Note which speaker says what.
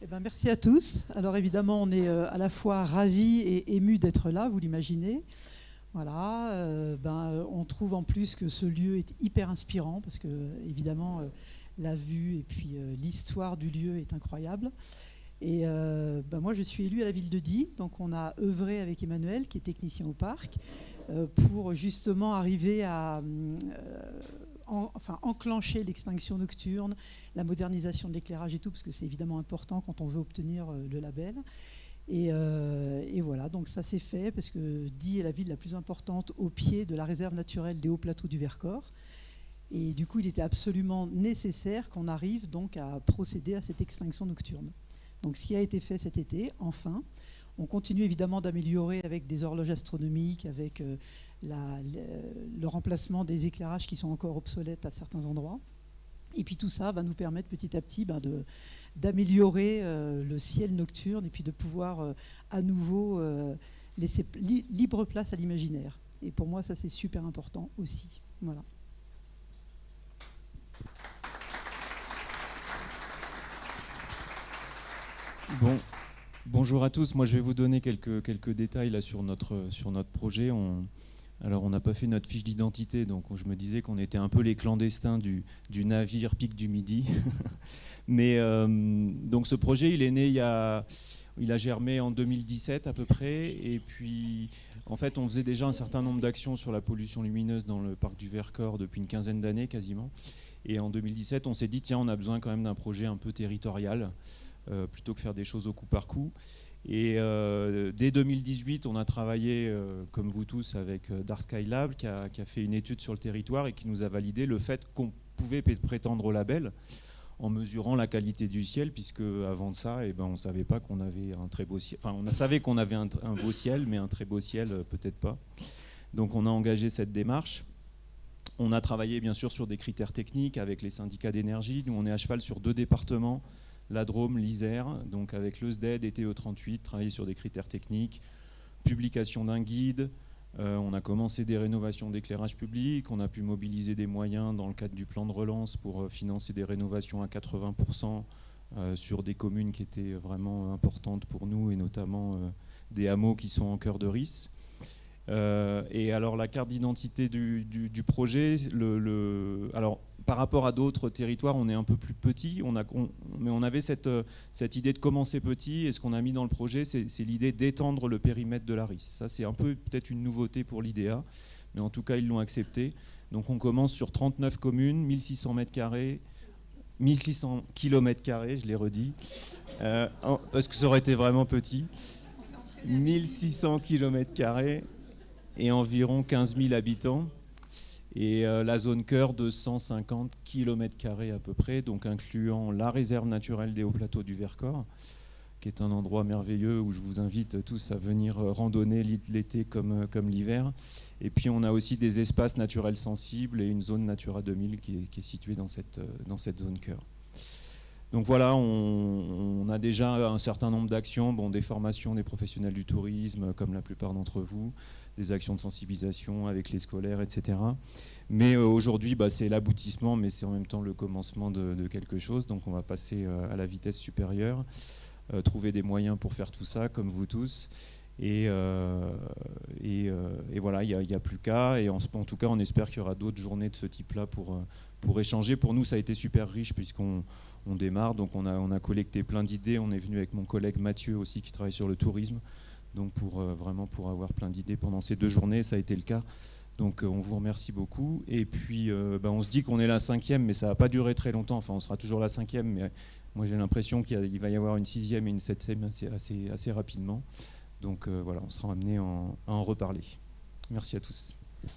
Speaker 1: Eh ben, merci à tous. Alors évidemment, on est à la fois ravis et émus d'être là, vous l'imaginez. Voilà, on trouve en plus que ce lieu est hyper inspirant parce que évidemment la vue et puis l'histoire du lieu est incroyable. Et moi, je suis élue à la ville de Die, donc on a œuvré avec Emmanuel, qui est technicien au parc, pour justement arriver à enclencher l'extinction nocturne, la modernisation de l'éclairage et tout, parce que c'est évidemment important quand on veut obtenir le label. Et voilà, donc ça s'est fait parce que Die est la ville la plus importante au pied de la réserve naturelle des hauts plateaux du Vercors. Et du coup, il était absolument nécessaire qu'on arrive donc à procéder à cette extinction nocturne. Donc ce qui a été fait cet été, enfin. On continue évidemment d'améliorer avec des horloges astronomiques, avec le remplacement des éclairages qui sont encore obsolètes à certains endroits. Et puis tout ça va nous permettre petit à petit d'améliorer le ciel nocturne et puis de pouvoir à nouveau laisser libre place à l'imaginaire. Et pour moi, ça c'est super important aussi. Voilà.
Speaker 2: Bonjour à tous. Moi, je vais vous donner quelques détails là, sur notre projet. Alors, on n'a pas fait notre fiche d'identité, donc je me disais qu'on était un peu les clandestins du navire Pic du Midi. Mais donc, ce projet, il est né il a germé en 2017 à peu près. Et puis, en fait, on faisait déjà un certain nombre d'actions sur la pollution lumineuse dans le parc du Vercors depuis une quinzaine d'années quasiment. Et en 2017, on s'est dit, tiens, on a besoin quand même d'un projet un peu territorial. Plutôt que faire des choses au coup par coup. Et dès 2018, on a travaillé, comme vous tous, avec Dark Sky Lab, qui a fait une étude sur le territoire et qui nous a validé le fait qu'on pouvait prétendre au label en mesurant la qualité du ciel, puisque avant de ça, on ne savait pas qu'on avait un très beau ciel. Enfin, on savait qu'on avait un beau ciel, mais un très beau ciel, peut-être pas. Donc on a engagé cette démarche. On a travaillé bien sûr sur des critères techniques avec les syndicats d'énergie. Nous, on est à cheval sur 2 départements, la Drôme, l'Isère, donc avec le SDED et TE38, travailler sur des critères techniques, publication d'un guide, on a commencé des rénovations d'éclairage public, on a pu mobiliser des moyens dans le cadre du plan de relance pour financer des rénovations à 80% sur des communes qui étaient vraiment importantes pour nous et notamment des hameaux qui sont en cœur de Ris. Et alors la carte d'identité du projet, alors par rapport à d'autres territoires, on est un peu plus petit, mais on avait cette idée de commencer petit, et ce qu'on a mis dans le projet, c'est l'idée d'étendre le périmètre de la RIS. Ça, c'est un peu peut-être une nouveauté pour l'IDEA, mais en tout cas, ils l'ont accepté. Donc on commence sur 39 communes, 1600 mètres carrés, 1600 km carrés, je l'ai redit, parce que ça aurait été vraiment petit. 1600 km carrés et environ 15 000 habitants. Et la zone cœur de 150 km² à peu près, donc incluant la réserve naturelle des hauts plateaux du Vercors, qui est un endroit merveilleux où je vous invite tous à venir randonner l'été comme l'hiver. Et puis on a aussi des espaces naturels sensibles et une zone Natura 2000 qui est située dans cette zone cœur. Donc voilà, on a déjà un certain nombre d'actions, des formations des professionnels du tourisme, comme la plupart d'entre vous, des actions de sensibilisation avec les scolaires, etc. Mais aujourd'hui, c'est l'aboutissement, mais c'est en même temps le commencement de quelque chose. Donc on va passer à la vitesse supérieure, trouver des moyens pour faire tout ça, comme vous tous. Et voilà, il n'y a plus qu'à. Et en tout cas, on espère qu'il y aura d'autres journées de ce type-là pour échanger. Pour nous, ça a été super riche puisqu'on démarre. Donc on a collecté plein d'idées. On est venu avec mon collègue Mathieu aussi qui travaille sur le tourisme. Donc vraiment pour avoir plein d'idées pendant ces 2 journées, ça a été le cas. Donc on vous remercie beaucoup. Et puis on se dit qu'on est la 5e, mais ça ne va pas durer très longtemps. Enfin, on sera toujours la 5e, mais moi j'ai l'impression qu'il va y avoir une 6e et une 7e assez rapidement. Donc voilà, on sera amené à en reparler. Merci à tous. Merci.